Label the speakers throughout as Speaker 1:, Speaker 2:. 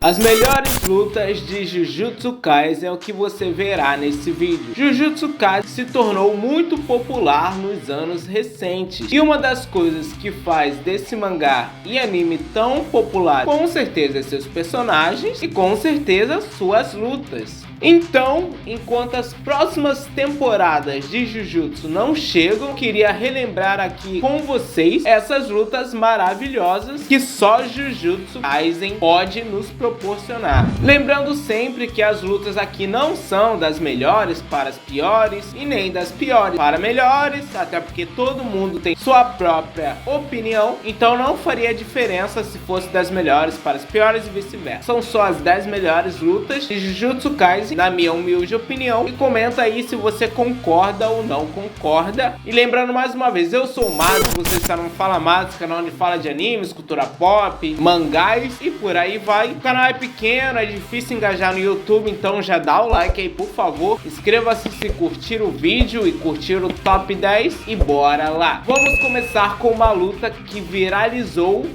Speaker 1: As melhores lutas de Jujutsu Kaisen é o que você verá nesse vídeo. Jujutsu Kaisen se tornou muito popular nos anos recentes. E uma das coisas que faz desse mangá e anime tão popular, com certeza, seus personagens e com certeza suas lutas. Então, enquanto as próximas temporadas de Jujutsu não chegam, queria relembrar aqui com vocês essas lutas maravilhosas que só Jujutsu Kaisen pode nos proporcionar. Lembrando sempre que as lutas aqui não são das melhores para as piores e nem das piores para melhores, até porque todo mundo tem sua própria opinião, então não faria diferença se fosse das melhores para as piores e vice-versa. São só as 10 melhores lutas de Jujutsu Kaisen, na minha humilde opinião, e comenta aí se você concorda ou não concorda. E lembrando mais uma vez, eu sou o Mads, você está no Fala Mads, canal onde fala de animes, cultura pop, mangás e por aí vai. O canal é pequeno, é difícil engajar no YouTube, então já dá o like aí, por favor. Inscreva-se se curtir o vídeo e curtir o top 10 e bora lá. Vamos começar com uma luta que viralizou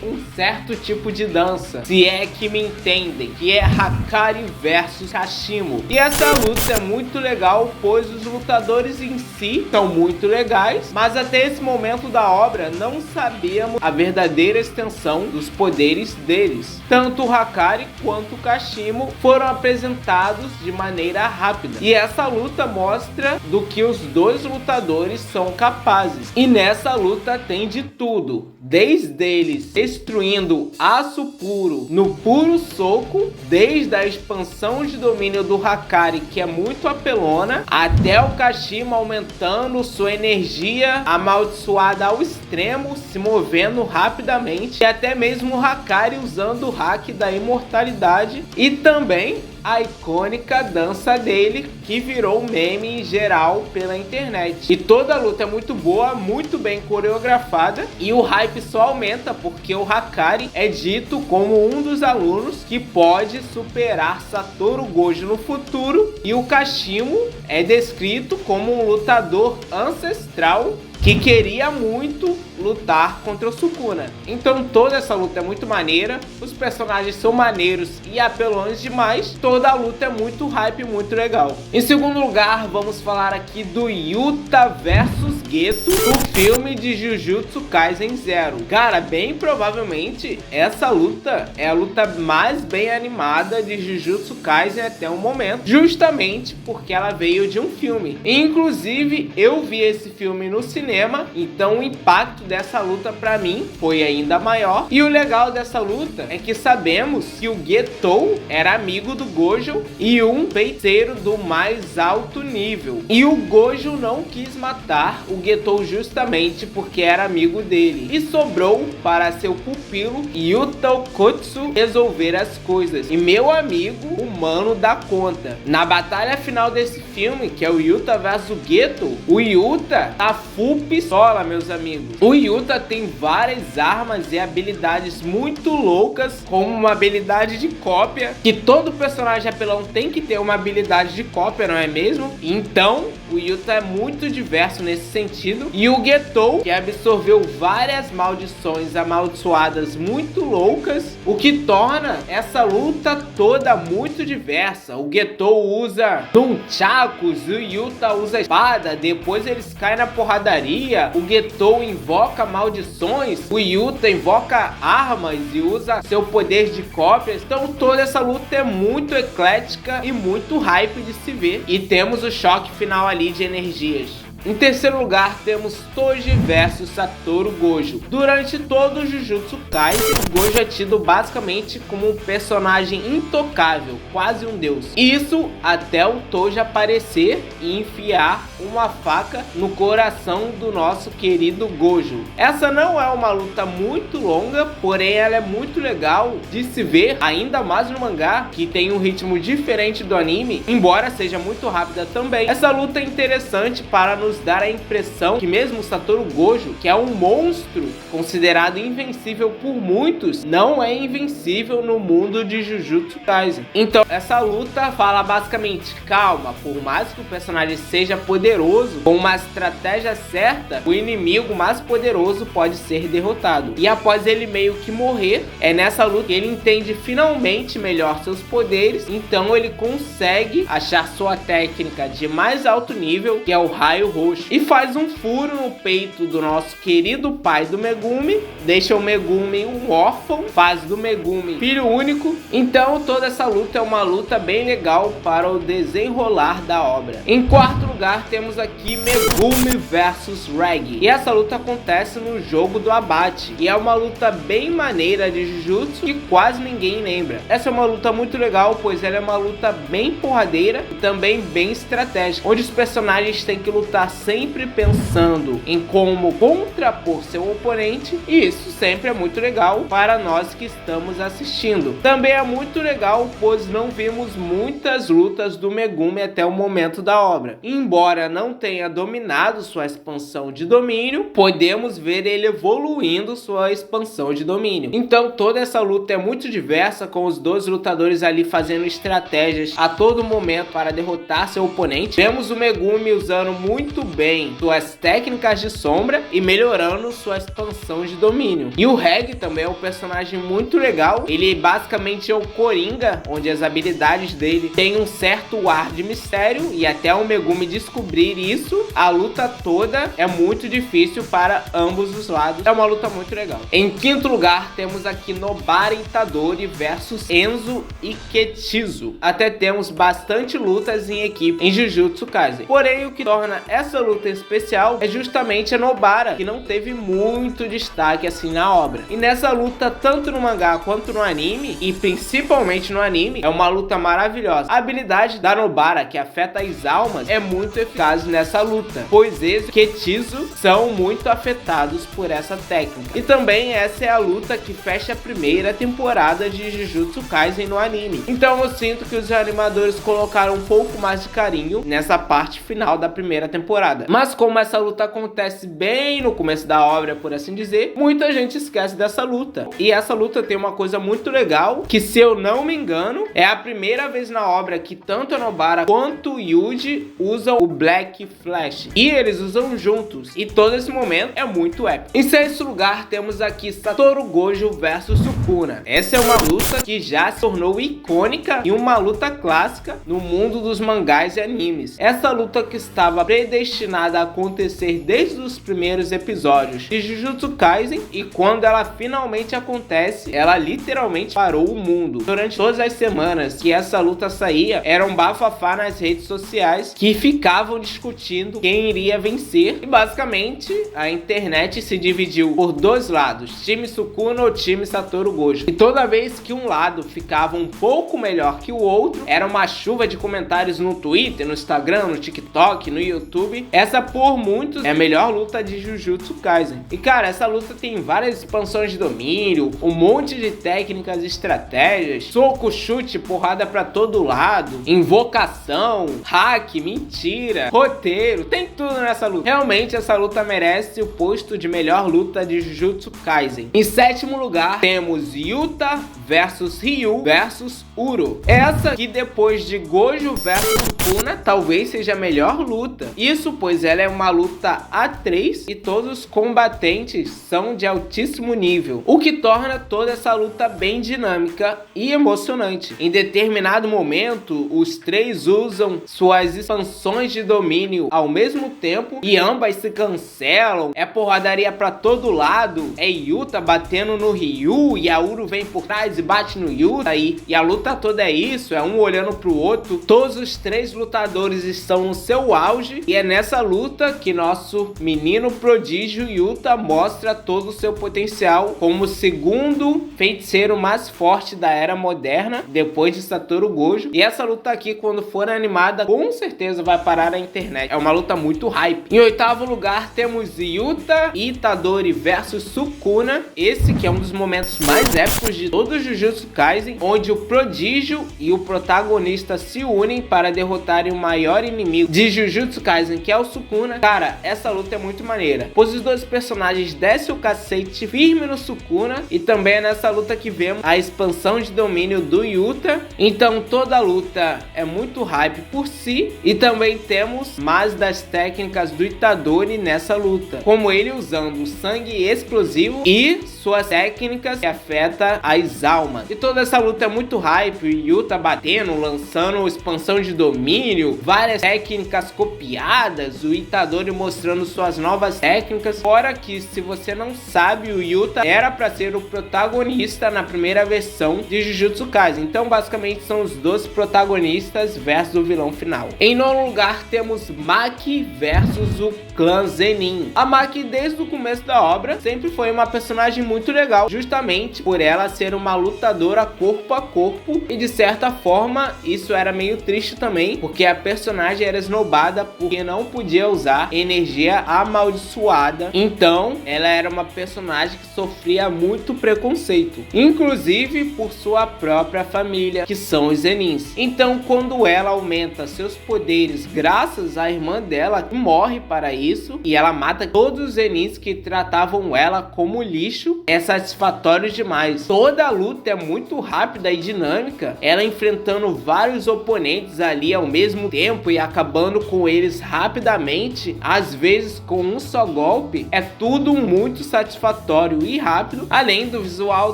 Speaker 1: um certo tipo de dança, se é que me entendem, que é Hakari versus Kashimo. E essa luta é muito legal, pois os lutadores em si são muito legais, mas até esse momento da obra não sabíamos a verdadeira extensão dos poderes deles. Tanto o Hakari quanto o Kashimo foram apresentados de maneira rápida, e essa luta mostra do que os dois lutadores são capazes. E nessa luta tem de tudo, desde eles destruindo aço puro no puro soco, desde a expansão de domínio do Hakari, que é muito apelona, até o Kashimo aumentando sua energia amaldiçoada ao extremo, se movendo rapidamente, e até mesmo o Hakari usando o hack da imortalidade, e também a icônica dança dele, que virou meme em geral pela internet. E toda a luta é muito boa, muito bem coreografada, e o hype só aumenta porque o Hakari é dito como um dos alunos que pode superar Satoru Gojo no futuro, e o Kashimo é descrito como um lutador ancestral que queria muito lutar contra o Sukuna. Então toda essa luta é muito maneira, os personagens são maneiros e apelões demais, toda a luta é muito hype, muito legal. Em segundo lugar, vamos falar aqui do Yuta versus Geto, do filme de Jujutsu Kaisen Zero. Cara, bem provavelmente essa luta é a luta mais bem animada de Jujutsu Kaisen até o momento, justamente porque ela veio de um filme. Inclusive, eu vi esse filme no cinema, então o impacto dessa luta pra mim foi ainda maior. E o legal dessa luta é que sabemos que o Getou era amigo do Gojo e um feiticeiro do mais alto nível, e o Gojo não quis matar o Getou justamente porque era amigo dele, e sobrou para seu pupilo Yuta Okkotsu resolver as coisas. E meu amigo, o mano dá conta. Na batalha final desse filme, que é o Yuta versus Getou, o Yuta tá full pistola, meus amigos. O Yuta tem várias armas e habilidades muito loucas, como uma habilidade de cópia, que todo personagem apelão tem que ter uma habilidade de cópia, não é mesmo? Então, o Yuta é muito diverso nesse sentido. E o Getou, que absorveu várias maldições amaldiçoadas muito loucas, o que torna essa luta toda muito diversa. O Getou usa nunchakus, o Yuta usa espada, depois eles caem na porradaria, o Getou invoca maldições, o Yuta invoca armas e usa seu poder de cópias. Então toda essa luta é muito eclética e muito hype de se ver, e temos o choque final ali de energias. Em terceiro lugar, temos Toji versus Satoru Gojo. Durante todo o Jujutsu Kaisen, o Gojo é tido basicamente como um personagem intocável, quase um deus. Isso até o Toji aparecer e enfiar uma faca no coração do nosso querido Gojo. Essa não é uma luta muito longa, porém ela é muito legal de se ver, ainda mais no mangá, que tem um ritmo diferente do anime, embora seja muito rápida também. Essa luta é interessante para nos nos dar a impressão que mesmo Satoru Gojo, que é um monstro considerado invencível por muitos, não é invencível no mundo de Jujutsu Kaisen. Então essa luta fala basicamente, calma, por mais que o personagem seja poderoso, com uma estratégia certa, o inimigo mais poderoso pode ser derrotado. E após ele meio que morrer, é nessa luta que ele entende finalmente melhor seus poderes, então ele consegue achar sua técnica de mais alto nível, que é o raio roxo, e faz um furo no peito do nosso querido pai do Megumi, deixa o Megumi um órfão, faz do Megumi filho único. Então toda essa luta é uma luta bem legal para o desenrolar da obra. Em quarto lugar temos aqui Megumi vs Reg, e essa luta acontece no jogo do abate, e é uma luta bem maneira de Jujutsu que quase ninguém lembra. Essa é uma luta muito legal, pois ela é uma luta bem porradeira e também bem estratégica, onde os personagens têm que lutar sempre pensando em como contrapor seu oponente, e isso sempre é muito legal para nós que estamos assistindo. Também é muito legal, pois não vimos muitas lutas do Megumi até o momento da obra. Embora não tenha dominado sua expansão de domínio, podemos ver ele evoluindo sua expansão de domínio. Então toda essa luta é muito diversa, com os dois lutadores ali fazendo estratégias a todo momento para derrotar seu oponente. Vemos o Megumi usando muito bem suas técnicas de sombra e melhorando sua expansão de domínio. E o Reg também é um personagem muito legal. Ele basicamente é o Coringa, onde as habilidades dele têm um certo ar de mistério, e até o Megumi descobrir isso, a luta toda é muito difícil para ambos os lados. É uma luta muito legal. Em quinto lugar temos aqui Nobara Itadori versus Enzo Iketizu. Até temos bastante lutas em equipe em Jujutsu Kaisen. Porém, o que torna essa luta especial é justamente a Nobara, que não teve muito destaque assim na obra. E nessa luta, tanto no mangá quanto no anime, e principalmente no anime, é uma luta maravilhosa. A habilidade da Nobara, que afeta as almas, é muito eficaz nessa luta, pois Enzo e Iketizu são muito afetados por essa técnica. E também essa é a luta que fecha a primeira temporada de Jujutsu Kaisen no anime. Então eu sinto que os animadores colocaram um pouco mais de carinho nessa parte final da primeira temporada. Mas como essa luta acontece bem no começo da obra, por assim dizer, muita gente esquece dessa luta. E essa luta tem uma coisa muito legal, que se eu não me engano, é a primeira vez na obra que tanto a Nobara quanto o Yuji usam o Black Flash. E eles usam juntos. E todo esse momento é muito épico. Em sexto lugar temos aqui Satoru Gojo versus Sukuna. Essa é uma luta que já se tornou icônica e uma luta clássica no mundo dos mangás e animes. Essa luta que estava predestinada a acontecer desde os primeiros episódios de Jujutsu Kaisen, e quando ela finalmente acontece, ela literalmente parou o mundo. Durante todas as semanas que essa luta saía, era um bafafá nas redes sociais que ficavam discutindo quem iria vencer, e basicamente a internet se dividiu por dois lados, time Sukuna ou time Satoru Gojo. E toda vez que um lado ficava um pouco melhor que o outro, era uma chuva de comentários no Twitter, no Instagram, no TikTok, no YouTube. Essa por muitos é a melhor luta de Jujutsu Kaisen. E cara, essa luta tem várias expansões de domínio, um monte de técnicas e estratégias, soco, chute, porrada pra todo lado, invocação, hack, mentira, roteiro, tem tudo nessa luta. Realmente essa luta merece o posto de melhor luta de Jujutsu Kaisen. Em sétimo lugar temos Yuta versus Ryu versus Uro. Essa que depois de Gojo versus Sukuna talvez seja a melhor luta. Isso pois ela é uma luta A3 e todos os combatentes são de altíssimo nível, o que torna toda essa luta bem dinâmica e emocionante. Em determinado momento, os três usam suas expansões de domínio ao mesmo tempo e ambas se cancelam. É porradaria pra todo lado, é Yuta batendo no Ryu e a Uro vem por trás e bate no Yuta, e a luta toda é isso, é um olhando pro outro. Todos os três lutadores estão no seu auge, e é nessa luta que nosso menino prodígio Yuta mostra todo o seu potencial como o segundo feiticeiro mais forte da era moderna, depois de Satoru Gojo. E essa luta aqui, quando for animada, com certeza vai parar na internet. É uma luta muito hype. Em oitavo lugar temos Yuta Itadori versus Sukuna. Esse que é um dos momentos mais épicos de todo o Jujutsu Kaisen, onde o prodígio e o protagonista se unem para derrotarem o maior inimigo de Jujutsu Kaisen, que é o Sukuna. Cara, essa luta é muito maneira, pois os dois personagens descem o cacete firme no Sukuna, e também é nessa luta que vemos a expansão de domínio do Yuta. Então toda a luta é muito hype por si, e também temos mais das técnicas do Itadori nessa luta, como ele usando o sangue explosivo e suas técnicas que afetam as almas. E toda essa luta é muito hype, o Yuta batendo, lançando expansão de domínio, várias técnicas copiadas, o Itadori mostrando suas novas técnicas. Fora que, se você não sabe, o Yuta era para ser o protagonista na primeira versão de Jujutsu Kaisen. Então basicamente são os dois protagonistas versus o vilão final. Em nono lugar temos Maki versus o clã Zenin. A Maki, desde o começo da obra, sempre foi uma personagem muito legal, justamente por ela ser uma lutadora corpo a corpo, e de certa forma isso era meio triste também, porque a personagem era esnobada porque não podia usar energia amaldiçoada. Então ela era uma personagem que sofria muito preconceito, inclusive por sua própria família, que são os Zenins. Então quando ela aumenta seus poderes graças à irmã dela, que morre para isso, e ela mata todos os Zenins que tratavam ela como lixo, é satisfatório demais. Toda a luta é muito rápida e dinâmica, ela enfrentando vários oponentes ali ao mesmo tempo e acabando com eles rapidamente, às vezes com um só golpe. É tudo muito satisfatório e rápido, além do visual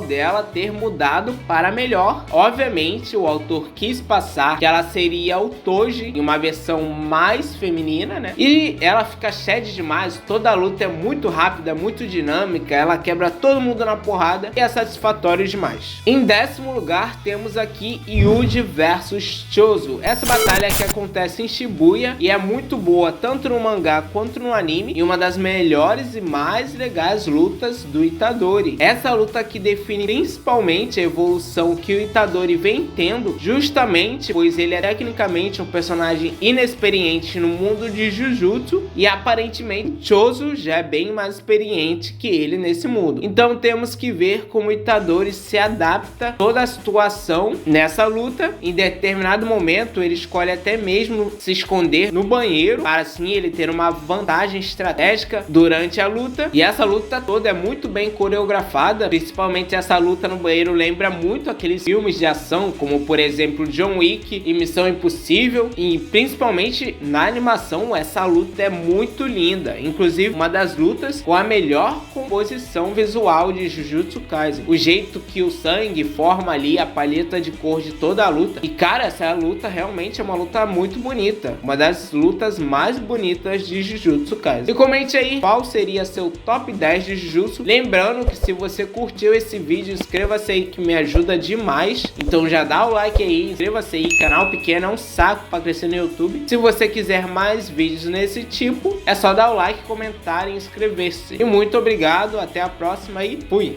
Speaker 1: dela ter mudado para melhor. Obviamente o autor quis passar que ela seria o Toji em uma versão mais feminina, né? E ela fica shed demais, toda a luta é muito rápida, muito dinâmica, ela quebra todo mundo na porrada e é satisfatório demais. Em décimo lugar temos aqui Yuji versus Chozo. Essa batalha que acontece em Shibuya e é muito boa tanto no mangá quanto no anime, e uma das melhores e mais legais lutas do Itadori. Essa luta aqui define principalmente a evolução que o Itadori vem tendo, justamente pois ele é tecnicamente um personagem inexperiente no mundo de Jujutsu, e aparentemente Chozo já é bem mais experiente que ele nesse mundo. Então temos que ver como o Itadori se adapta a toda a situação nessa luta. Em determinado momento ele escolhe até mesmo se esconder no banheiro, para assim ele ter uma vantagem estratégica durante a luta. E essa luta toda é muito bem coreografada, principalmente essa luta no banheiro lembra muito aqueles filmes de ação, como por exemplo John Wick e Missão Impossível, e principalmente na animação essa luta é muito linda, inclusive uma das lutas com a melhor composição visual de Jujutsu Kaisen, o jeito que o sangue forma ali a paleta de cor de toda a luta. E cara, essa luta realmente é uma luta muito bonita, uma das lutas mais bonitas de Jujutsu Kaisen. E comente aí qual seria seu top 10 de Jujutsu. Lembrando que se você curtiu esse vídeo, inscreva-se aí que me ajuda demais, então já dá o like aí, inscreva-se aí, canal pequeno é um saco para crescer no YouTube. Se você quiser mais vídeos nesse tipo, é só dar o like, comentar e inscrever-se. E muito obrigado, até a próxima e fui!